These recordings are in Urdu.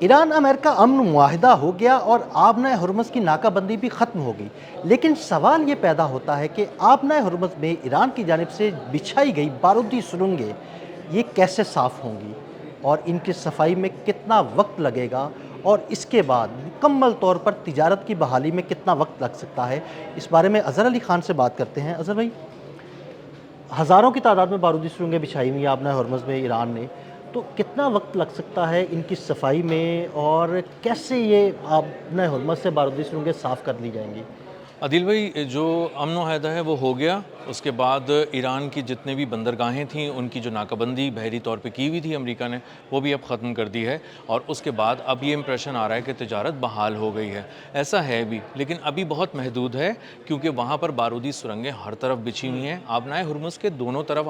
ایران امریکہ امن معاہدہ ہو گیا اور آبنۂ ہرمز کی ناکہ بندی بھی ختم ہو گئی، لیکن سوال یہ پیدا ہوتا ہے کہ آبنۂ ہرمز میں ایران کی جانب سے بچھائی گئی بارودی سرنگیں یہ کیسے صاف ہوں گی اور ان کی صفائی میں کتنا وقت لگے گا، اور اس کے بعد مکمل طور پر تجارت کی بحالی میں کتنا وقت لگ سکتا ہے؟ اس بارے میں اظہر علی خان سے بات کرتے ہیں۔ اظہر بھائی، ہزاروں کی تعداد میں بارودی سرنگیں بچھائی ہوئی ہیں آبنۂ ہرمز میں ایران نے، تو کتنا وقت لگ سکتا ہے ان کی صفائی میں، اور کیسے یہ آبنۂ ہرمز سے بارودی سرنگیں صاف کر لی جائیں گی؟ عادل بھائی، جو امن معاہدہ ہے وہ ہو گیا۔ اس کے بعد ایران کی جتنے بھی بندرگاہیں تھیں ان کی جو ناکہ بندی بحری طور پہ کی ہوئی تھی امریکہ نے، وہ بھی اب ختم کر دی ہے، اور اس کے بعد اب یہ امپریشن آ رہا ہے کہ تجارت بحال ہو گئی ہے۔ ایسا ہے بھی، لیکن ابھی بہت محدود ہے، کیونکہ وہاں پر بارودی سرنگیں ہر طرف بچھی ہوئی ہیں۔ آبنائے ہرمز کے دونوں طرف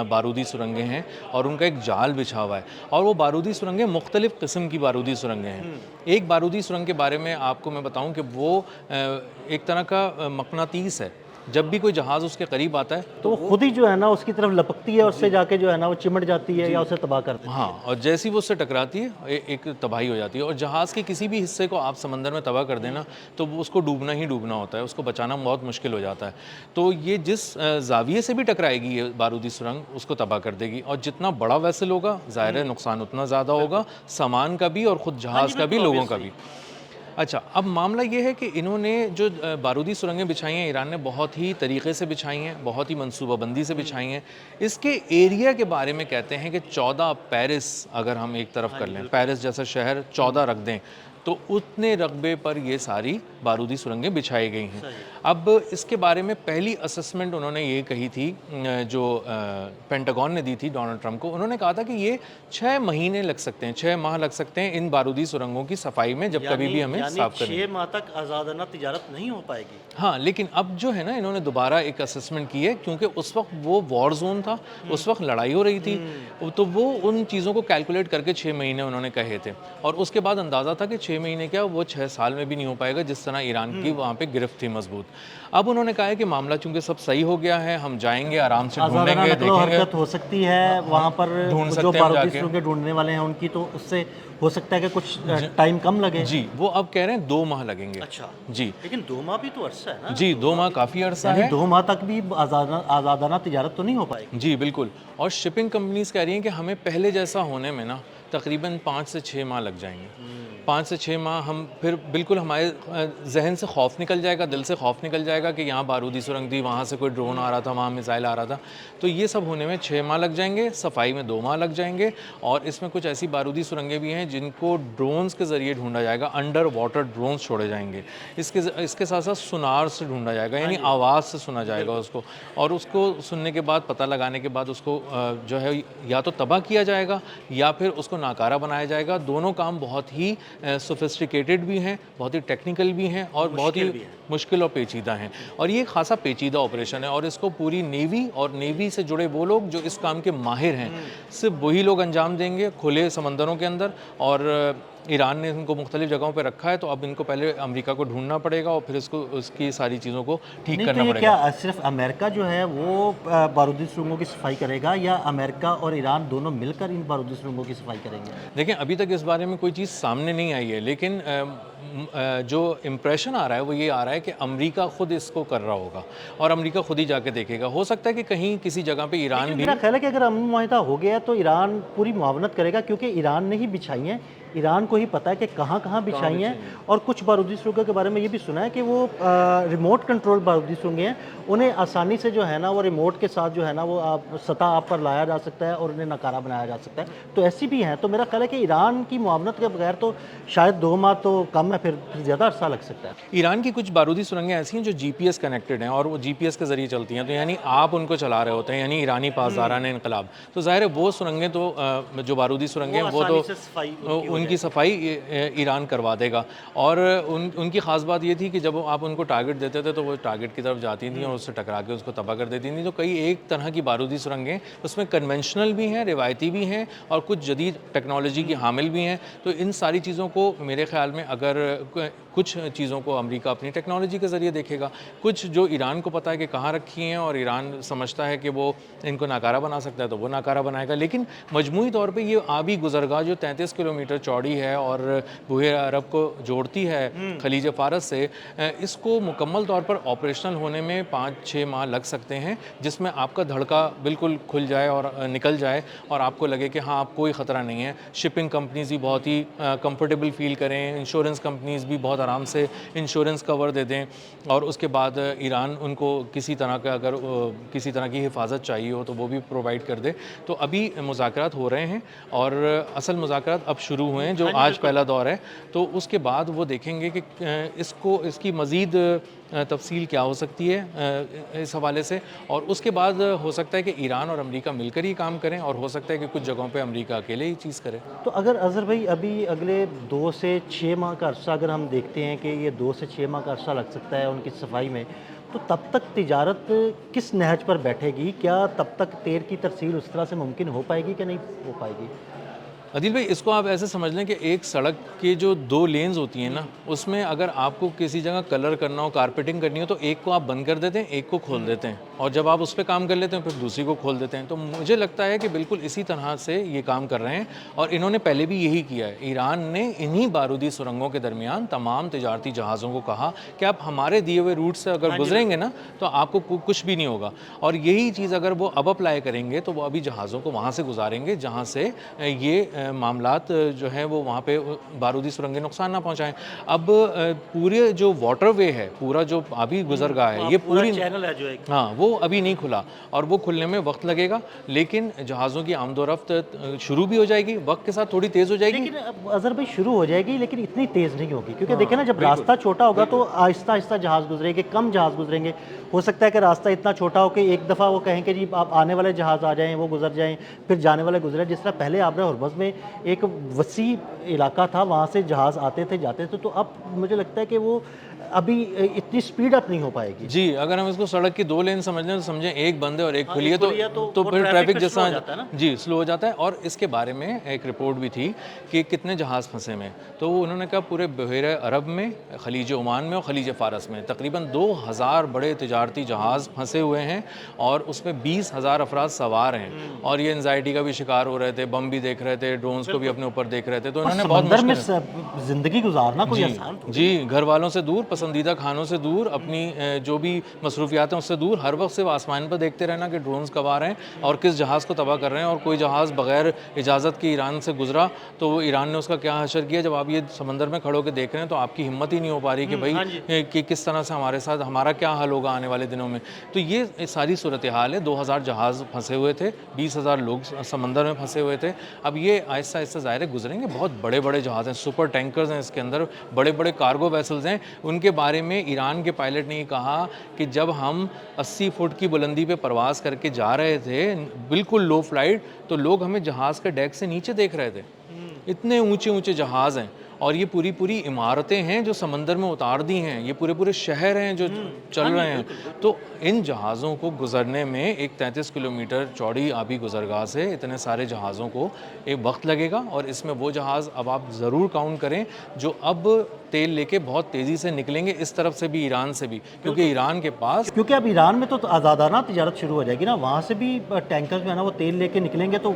بارودی سرنگیں ہیں، اور ان کا ایک جال بچھا ہوا ہے، اور وہ بارودی سرنگیں مختلف قسم کی بارودی سرنگیں ہیں۔ ایک بارودی سرنگ کے بارے میں آپ کو میں بتاؤں کہ وہ ایک طرح کا مقناطیس ہے، جب بھی کوئی جہاز اس کے قریب آتا ہے تو وہ خود ہی جو ہے نا اس کی طرف لپکتی ہے، اس سے جا کے جو ہے نا وہ چمٹ جاتی ہے یا اسے تباہ کر دیتی ہے۔ ہاں، اور جیسی وہ اس سے ٹکراتی ہے ایک تباہی ہو جاتی ہے، اور جہاز کے کسی بھی حصے کو آپ سمندر میں تباہ کر دینا تو وہ اس کو ڈوبنا ہی ڈوبنا ہوتا ہے، اس کو بچانا بہت مشکل ہو جاتا ہے۔ تو یہ جس زاویے سے بھی ٹکرائے گی یہ بارودی سرنگ اس کو تباہ کر دے گی، اور جتنا بڑا ویسل ہوگا ظاہر ہے نقصان اتنا زیادہ ہوگا، سامان کا بھی اور خود جہاز کا بھی، لوگوں کا بھی۔ اچھا، اب معاملہ یہ ہے کہ انہوں نے جو بارودی سرنگیں بچھائی ہیں ایران نے بہت ہی طریقے سے بچھائی ہیں، بہت ہی منصوبہ بندی سے بچھائی ہیں۔ اس کے ایریا کے بارے میں کہتے ہیں کہ 14 پیرس اگر ہم ایک طرف کر لیں، پیرس جیسا شہر 14 رکھ دیں تو اتنے رقبے پر یہ ساری بارودی سرنگیں بچھائی گئی ہیں۔ اب اس کے بارے میں پہلی اسسمنٹ انہوں نے یہ کہی تھی، جو پینٹاگون نے دی تھی ڈونلڈ ٹرمپ کو، انہوں نے کہا تھا کہ یہ 6 مہینے لگ سکتے ہیں، 6 ماہ لگ سکتے ہیں ان بارودی سرنگوں کی صفائی میں، جب کبھی بھی ہمیں صاف کریں۔ 6 ماہ تک آزادانہ تجارت نہیں ہو پائے گی؟ ہاں، لیکن اب جو ہے نا انہوں نے دوبارہ ایک اسسمنٹ کی ہے، کیونکہ اس وقت وہ وار زون تھا، اس وقت لڑائی ہو رہی تھی، تو وہ ان چیزوں کو کیلکولیٹ کر کے 6 مہینے انہوں نے کہے تھے، اور اس کے بعد اندازہ تھا کہ 6 مہینے کیا وہ 6 سال میں بھی نہیں ہو پائے گا، جس طرح ایران کی وہاں پہ گرفت تھی مضبوط۔ اب انہوں نے کہا ہے کہ معاملہ چونکہ سب صحیح ہو گیا ہے، ہم جائیں گے آرام سے ڈھونڈیں آزادانہ گے، نقل و دیکھیں گے، حرکت ہو سکتی ہے وہاں پر، ڈھونڈ جو سکتے ہیں ہم جا بارودی کے۔ سرنگیں ڈھونڈنے والے ہیں ان کی، تو اس سے ہو سکتا ہے کہ کچھ ٹائم کم لگے۔ جی، وہ اب کہہ رہے ہیں 2 ماہ لگیں گے۔ اچھا، جی لیکن 2 ماہ بھی تو عرصہ ہے نا؟ جی، 2 ماہ کافی عرصہ یعنی ہے۔ 2 ماہ تک بھی آزادانہ تجارت تو نہیں ہو پائے گی؟ جی بالکل، اور شپنگ کمپنیز کہہ رہی ہیں کہ ہمیں پہلے جیسا ہونے میں نا تقریباً 5 سے 6 ماہ لگ جائیں گے۔ 5 سے 6 ماہ ہم پھر بالکل ہمارے ذہن سے خوف نکل جائے گا، دل سے خوف نکل جائے گا کہ یہاں بارودی سرنگ تھی، وہاں سے کوئی ڈرون آ رہا تھا، وہاں میزائل آ رہا تھا، تو یہ سب ہونے میں 6 ماہ لگ جائیں گے، صفائی میں 2 ماہ لگ جائیں گے، اور اس میں کچھ ایسی بارودی سرنگیں بھی ہیں جن کو ڈرونز کے ذریعے ڈھونڈا جائے گا، انڈر واٹر ڈرونز چھوڑے جائیں گے، اس کے ساتھ ساتھ سونار سے ڈھونڈا جائے گا، یعنی آواز سے سنا جائے گا اس کو، اور اس کو سننے کے بعد پتہ لگانے کے بعد اس کو جو ہے یا تو تباہ کیا جائے گا یا پھر اس کو ناکارہ بنایا جائے گا۔ دونوں کام بہت ہی سوفسٹیکیٹڈ بھی ہیں، بہت ہی ٹیکنیکل بھی ہیں، اور بہت ہی مشکل اور پیچیدہ ہیں، اور یہ خاصا پیچیدہ آپریشن ہے، اور اس کو پوری نیوی اور نیوی سے جڑے وہ لوگ جو اس کام کے ماہر ہیں صرف وہی لوگ انجام دیں گے کھلے سمندروں کے اندر، اور ایران نے ان کو مختلف جگہوں پہ رکھا ہے، تو اب ان کو پہلے امریکہ کو ڈھونڈنا پڑے گا اور پھر اس کی ساری چیزوں کو ٹھیک نہیں، تو کرنا یہ پڑے گا۔ کیا صرف امریکہ جو ہے وہ بارودی سرنگوں کی صفائی کرے گا، یا امریکہ اور ایران دونوں مل کر ان بارودی سرنگوں کی صفائی کریں گے؟ دیکھیں، ابھی تک اس بارے میں کوئی چیز سامنے نہیں آئی ہے، لیکن جو امپریشن آ رہا ہے وہ یہ آ رہا ہے کہ امریکہ خود اس کو کر رہا ہوگا، اور امریکہ خود ہی جا کے دیکھے گا۔ ہو سکتا ہے کہ کہیں کسی جگہ پہ ایران بھی، میرا خیال ہے کہ اگر امن معاہدہ ہو گیا تو ایران پوری معاونت کرے گا، کیونکہ ایران نے ہی بچھائی ہیں، ایران کو ہی پتہ ہے کہ کہاں کہاں بچھائی ہیں، اور کچھ بارودی سرنگوں کے بارے میں یہ بھی سنا ہے کہ وہ ریموٹ کنٹرول بارودی سرنگیں ہیں، انہیں آسانی سے جو ہے نا وہ ریموٹ کے ساتھ جو ہے نا وہ سطح آپ پر لایا جا سکتا ہے اور انہیں ناکارہ بنایا جا سکتا ہے، تو ایسی بھی ہیں۔ تو میرا خیال ہے کہ ایران کی معاونت کے بغیر تو شاید 2 ماہ تو کم ہے، پھر زیادہ عرصہ لگ سکتا ہے۔ ایران کی کچھ بارودی سرنگیں ایسی ہیں جو جی پی ایس کنیکٹڈ ہیں، اور وہ جی پی ایس کے ذریعے چلتی ہیں، تو یعنی آپ ان کو چلا رہے ہوتے ہیں، یعنی ایرانی پاسداران انقلاب، تو ظاہر ہے وہ سرنگیں تو جو بارودی سرنگیں وہ تو ان کی صفائی ایران کروا دے گا، اور ان کی خاص بات یہ تھی کہ جب آپ ان کو ٹارگٹ دیتے تھے تو وہ ٹارگٹ کی طرف جاتی تھیں اور اس سے ٹکرا کے اس کو تباہ کر دیتی تھیں۔ تو کئی ایک طرح کی بارودی سرنگیں اس میں کنونشنل بھی ہیں، روایتی بھی ہیں، اور کچھ جدید ٹیکنالوجی کی حامل بھی ہیں، تو ان ساری چیزوں کو میرے خیال میں اگر کچھ چیزوں کو امریکہ اپنی ٹیکنالوجی کے ذریعے دیکھے گا، کچھ جو ایران کو پتہ ہے کہ کہاں رکھی ہیں اور ایران سمجھتا ہے کہ وہ ان کو ناکارہ بنا سکتا ہے تو وہ ناکارہ بنائے گا. لیکن مجموعی طور پہ یہ آبی گزرگاہ جو 33 کلومیٹر چوڑی ہے اور بحیرہ عرب کو جوڑتی ہے خلیج فارس سے، اس کو مکمل طور پر آپریشنل ہونے میں 5-6 ماہ لگ سکتے ہیں، جس میں آپ کا دھڑکا بالکل کھل جائے اور نکل جائے اور آپ کو لگے کہ ہاں آپ کوئی خطرہ نہیں ہے. شپنگ کمپنیز بھی بہت ہی کمفرٹیبل فیل کریں، انشورنس کمپنیز بھی بہت آرام سے انشورنس کور دے دیں، اور اس کے بعد ایران ان کو کسی طرح کا اگر کسی طرح کی حفاظت چاہیے ہو تو وہ بھی پرووائڈ کر دے. تو ابھی مذاکرات ہو رہے ہیں اور اصل مذاکرات اب شروع ہوئے ہیں جو آج پہلا دور ہے. تو اس کے بعد وہ دیکھیں گے کہ اس کی مزید تفصیل کیا ہو سکتی ہے اس حوالے سے، اور اس کے بعد ہو سکتا ہے کہ ایران اور امریکہ مل کر ہی کام کریں، اور ہو سکتا ہے کہ کچھ جگہوں پہ امریکہ اکیلے ہی چیز کرے. تو اگر اظہر بھائی ابھی اگلے 2 سے 6 ماہ کا عرصہ اگر ہم دیکھتے ہیں کہ یہ 2 سے 6 ماہ کا عرصہ لگ سکتا ہے ان کی صفائی میں، تو تب تک تجارت کس نہج پر بیٹھے گی؟ کیا تب تک تیل کی ترسیل اس طرح سے ممکن ہو پائے گی کہ نہیں ہو پائے گی؟ عدیل بھائی، اس کو آپ ایسے سمجھ لیں کہ ایک سڑک کی جو 2 لینز ہوتی ہیں نا، اس میں اگر آپ کو کسی جگہ کلر کرنا ہو، کارپیٹنگ کرنی ہو، تو ایک کو آپ بند کر دیتے ہیں، ایک کو کھول دیتے ہیں، اور جب آپ اس پہ کام کر لیتے ہیں پھر دوسری کو کھول دیتے ہیں. تو مجھے لگتا ہے کہ بالکل اسی طرح سے یہ کام کر رہے ہیں، اور انہوں نے پہلے بھی یہی کیا ہے. ایران نے انہی بارودی سرنگوں کے درمیان تمام تجارتی جہازوں کو کہا کہ آپ ہمارے دیے ہوئے روٹ سے اگر گزریں گے نا تو آپ کو کچھ بھی نہیں ہوگا. اور یہی چیز اگر وہ اب اپلائی کریں گے تو وہ ابھی جہازوں کو وہاں سے گزاریں گے جہاں سے یہ معاملات جو ہیں وہ وہاں پہ بارودی سرنگیں نقصان نہ پہنچائیں. اب پورے جو واٹر وے ہے، پورا جو آبی گزرگاہ ہے، یہ پوری چینل ہے جو ایک، ہاں وہ ابھی نہیں کھلا، اور وہ کھلنے میں وقت لگے گا، لیکن جہازوں کی آمد و رفت شروع بھی ہو جائے گی، وقت کے ساتھ تھوڑی تیز ہو جائے گی. لیکن اب اظہر بھائی شروع ہو جائے گی لیکن اتنی تیز نہیں ہوگی، کیونکہ دیکھیں نا جب راستہ چھوٹا ہوگا تو آہستہ آہستہ جہاز گزریں گے، کم جہاز گزریں گے. ہو سکتا ہے کہ راستہ اتنا چھوٹا ہو کہ ایک دفعہ وہ کہیں کہ جی آپ آنے والے جہاز آ جائیں، وہ گزر جائیں، پھر جانے والے گزریں. جس طرح پہلے آبرہ ہرمز میں ایک وسیع علاقہ تھا، وہاں سے جہاز آتے تھے جاتے تھے، تو اب مجھے لگتا ہے کہ وہ ابھی اتنی سپیڈ اپ نہیں ہو پائے گی. جی، اگر ہم اس کو سڑک کی 2 لین سمجھ لیں تو سمجھیں ایک بند ہے اور ایک کھلی ہے، تو وہ پھر ٹریفک جیسا نا جی سلو ہو جاتا ہے. اور اس کے بارے میں ایک رپورٹ بھی تھی کہ کتنے جہاز پھنسے میں، تو انہوں نے کہا پورے بحیرہ عرب میں، خلیج عمان میں اور خلیج فارس میں تقریباً 2000 بڑے تجارتی جہاز پھنسے ہوئے ہیں، اور اس میں 20,000 افراد سوار ہیں، اور یہ انزائٹی کا بھی شکار ہو رہے تھے، بم بھی دیکھ رہے تھے، ڈرونز کو بھی اپنے اوپر دیکھ رہے تھے. تو انہوں نے بہت سمندر میں مشکل زندگی گزارنا کوئی آسان جی گھر والوں سے دور، پسندیدہ کھانوں سے دور، اپنی جو بھی مصروفیات ہیں اس سے دور، ہر وقت صرف آسمان پر دیکھتے رہنا کہ ڈرونز کب آ رہے ہیں اور کس جہاز کو تباہ کر رہے ہیں. اور کوئی جہاز بغیر اجازت کے ایران سے گزرا تو وہ ایران نے اس کا کیا حشر کیا. جب آپ یہ سمندر میں کھڑے ہو کے دیکھ رہے ہیں تو آپ کی ہمت ہی نہیں ہو پا رہی کہ بھائی کہ کس طرح سے ہمارے ساتھ ہمارا کیا حل ہوگا آنے والے دنوں میں. تو یہ ساری صورتحال ہے. 2000 جہاز پھنسے ہوئے تھے، 20,000 لوگ سمندر میں پھنسے ہوئے تھے. اب یہ آہستہ آہستہ ظاہر گزریں گے. بہت بڑے بڑے جہاز ہیں، سپر ٹینکرز ہیں اس کے اندر، بڑے بڑے کارگو ویسلز ہیں. ان کے بارے میں ایران کے پائلٹ نے یہ کہا کہ جب ہم 80 فٹ کی بلندی پہ پرواز کر کے جا رہے تھے بالکل لو فلائٹ، تو لوگ ہمیں جہاز کے ڈیک سے نیچے دیکھ رہے تھے. اتنے اونچے اونچے جہاز ہیں، اور یہ پوری عمارتیں ہیں جو سمندر میں اتار دی ہیں، یہ پورے شہر ہیں جو چل رہے ہیں. تو ان جہازوں کو گزرنے میں ایک 33 کلومیٹر چوڑی آبی گزرگاہ سے اتنے سارے جہازوں کو ایک وقت لگے گا. اور اس میں وہ جہاز اب آپ ضرور کاؤنٹ کریں جو اب تیل لے کے بہت تیزی سے نکلیں گے، اس طرف سے بھی ایران سے بھی، کیونکہ ایران کے پاس، کیونکہ اب ایران میں تو آزادانہ تجارت شروع ہو جائے گی نا، وہاں سے بھی ٹینکرز میں نا وہ تیل لے کے نکلیں گے تو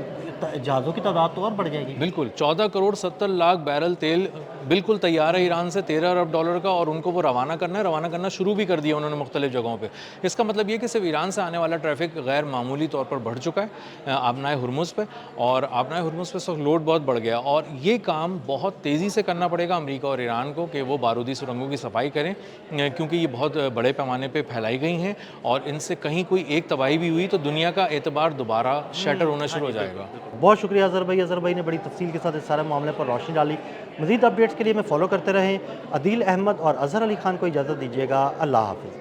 جہازوں کی تعداد تو اور بڑھ جائے گی. بالکل 14 کروڑ 70 لاکھ بیرل تیل بالکل تیار ہے ایران سے، 13 ارب ڈالر کا، اور ان کو وہ روانہ کرنا شروع بھی کر دیا انہوں نے مختلف جگہوں پہ. اس کا مطلب یہ کہ صرف ایران سے آنے والا ٹریفک غیر معمولی طور پر بڑھ چکا ہے آبنائے ہرمز پہ، اور آبنائے ہرمز پہ سخت لوڈ بہت بڑھ گیا. اور یہ کام بہت تیزی سے کرنا پڑے گا امریکہ اور ایران کو کہ وہ بارودی سرنگوں کی صفائی کریں، کیونکہ یہ بہت بڑے پیمانے پہ پھیلائی گئی ہیں، اور ان سے کہیں کوئی ایک تباہی بھی ہوئی تو دنیا کا اعتبار دوبارہ شیٹر ہونا شروع ہو جائے گا. بہت شکریہ اظہر بھائی نے بڑی تفصیل کے ساتھ اس سارے معاملے پر روشنی ڈالی. مزید اپڈیٹس کے لیے میں فالو کرتے رہیں. عدیل احمد اور اظہر علی خان کو اجازت دیجیے گا. اللہ حافظ.